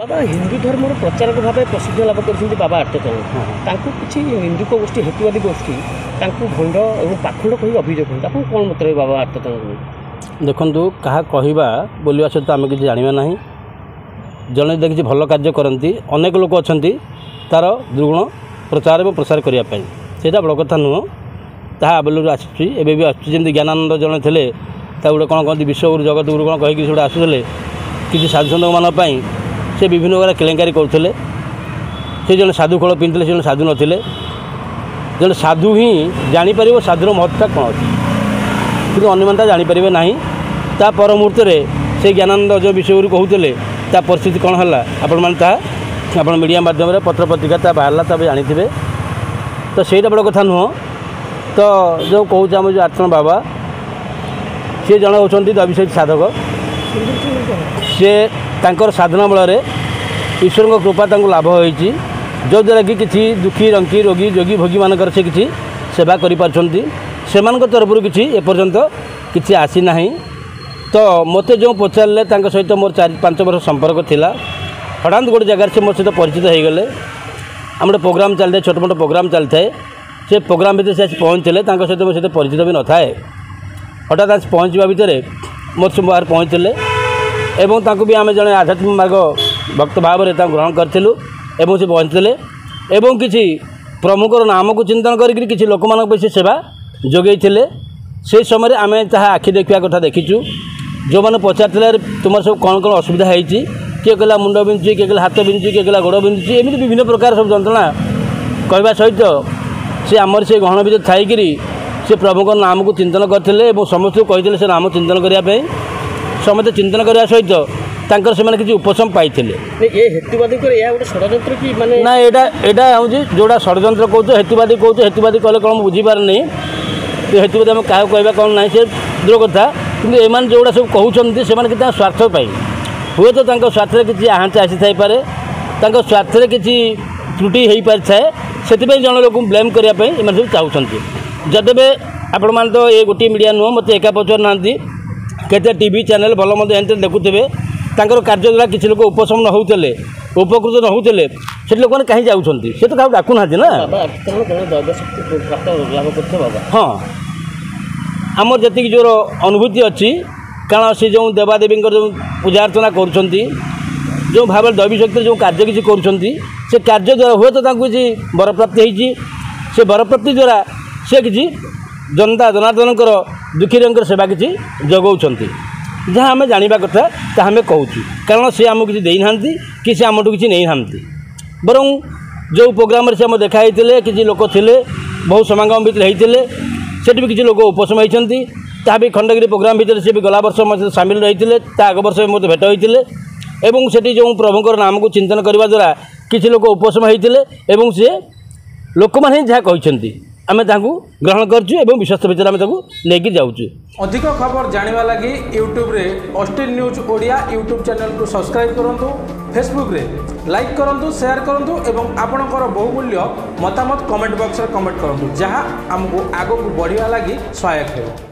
बाबा हिंदू धर्म प्रचारक भाव प्रसिद्ध लाभ कर बाबा आर्तचरण किसी हिंदुक गोष्ठी हेतुवादी गोष्ठी भंड और पाखंड कही अभियोग आप कौन मत बाबा आर्तचरण देखु क्या कहवा बोलवा सहित आम किसी जाना ना जड़े देखिए भल कार्य करती अनेक लोक अच्छा तार दुर्गुण प्रचार और प्रसार करने से बड़ कथा नुह ता आवेलू आसुच्ची आसुच्ची ज्ञानानंद जड़े थे गोटे कौन कहते विश्वगुरु जगत गुरु कौन कहीकि से आसुले किसी साधुसंत मानी से विभिन्न प्रकार केलेंकारी करते से जड़े साधु खोल पिंधे से साधु नथिले जड़े साधु ही जापर साधुर महत्ता कौन अच्छी कि अन्य जापर ना ता पर मुहूर्त से ज्ञानानंद जो विश्वगुरु कहते ता परिस्थिति कौन है आपण मैंने मीडिया माध्यम पत्र पत्रिका बाहर तब जानी तो सहीटा बड़ कथा नुह तो जो कहूँ आम जो आर्तचरण बाबा सी जड़े होती दैविक साधक सी तांकर साधना बल ईश्वर कृपा लाभ होती जो द्वारा कि किसी दुखी रंकी रोगी जोगी भोगी मानकर से किसी सेवा कर तरफ किसी एपर्यंत किसी आसी ना तो मत जो पचारे सहित मोर 4-5 वर्ष संपर्क थिला हठात गोटे जगार से मो सहित परिचित हो गले आम गोटे प्रोग्राम चलता है छोट मोट प्रोग्राम चलता है से प्रोग्राम भितर से पहुँचले सहित मो सहित परिचित भी न थाए हठात आज पहुँचवा भितर मोर से बाहर पहुँचले एवं तांको भी आम जड़े आध्यात्मिक मार्ग भक्त भाव में ग्रहण करूँ एवं से पहुँचले एवं किसी प्रमुखर नाम को चिंतन करके किसी लोक मान से सेवा जोगे से समय आम जहाँ आखि देखा कथा देखीचु जो मैंने पचार तुम सब कौन कौन असुविधा होती किए कहला मुंड बिंधुची किए कहला हाथ बिंधुची किए कहला गोड़ बिंधुची एमती विभिन्न प्रकार सब जंत्रणा कहवा सहित से आमर से गहन भितर थी से प्रभुक नाम को चिंतन करते समस्त को कही से नाम चिंतन करने समस्त चिंतन करने सहित तांकर से किसी उपशम पाई ना यहाँ हूँ जोड़ा षड्यंत्र कौच हेतुवादी कहले कौन बुझीपार नहीं हेतुवादी आम क्या कहवा कौन ना से दूर कथा कि एम जोड़ा सब कहते से स्वार्थ पाई हुए तो स्वार्थ किसी आहाँच आसी थाईपे स्वार्थ किसी त्रुटि हो पारि थाए से जन लोक ब्लेम करने एम सब चाहते जदेवे आपण मैंने तो ये गोटे मीडिया नुह मत एका पचार ना केते टीवी चैनल भल मत एंते देखुवे तांकर कार्य द्वारा किसी लोक उपशम न होते उपकृत न होते से लोक मैंने कहीं जाऊँच से तो क्या डाकू ना हाँ आमर जी जोर अनुभूति अच्छी कारण से जो देवादेवी जो पूजा अर्चना कर भाव दैवी शक्ति जो कार्य किसी कर कार्य द्वारा हुए तो किसी वरप्राप्ति होती से वरप्राप्ति द्वारा से किसी जनता जनार्दन दुखी रंग सेवा किसी जगाऊँच जहाँ आम जाना कथा ता आम कहूँ कारण सी आमको किसी देना कि सी आमठू किसी नहीं ना बर जो प्रोग्राम से आम देखाई किसी लोक थे बहुत समागम भितर होते सेठी भी किसी लोक उपशम होती ता भी खंडगिरी प्रोग्राम भितर से भी गला वर्ष मत सामिल रही आग वर्ष मत भेट होते एवं सेठी जो प्रभुकर नाम को चिंतन करने द्वारा किसी लोक उपशम होते सी लोक मैंने जहाँ कहते आम ग्रहण कर विश्वास भितर आम लेकिन जाऊँ। अधिक खबर जाना लगी यूट्यूब रे Austin news Odia YouTube channel को सब्सक्राइब करूँ फेसबुक रे लाइक करूँ शेयर करूँ एवं आपणकर बहुमूल्य मतामत कमेंट बॉक्स रे कमेंट करूँ जहाँ आमको आगक बढ़िया लगी सहायक हो।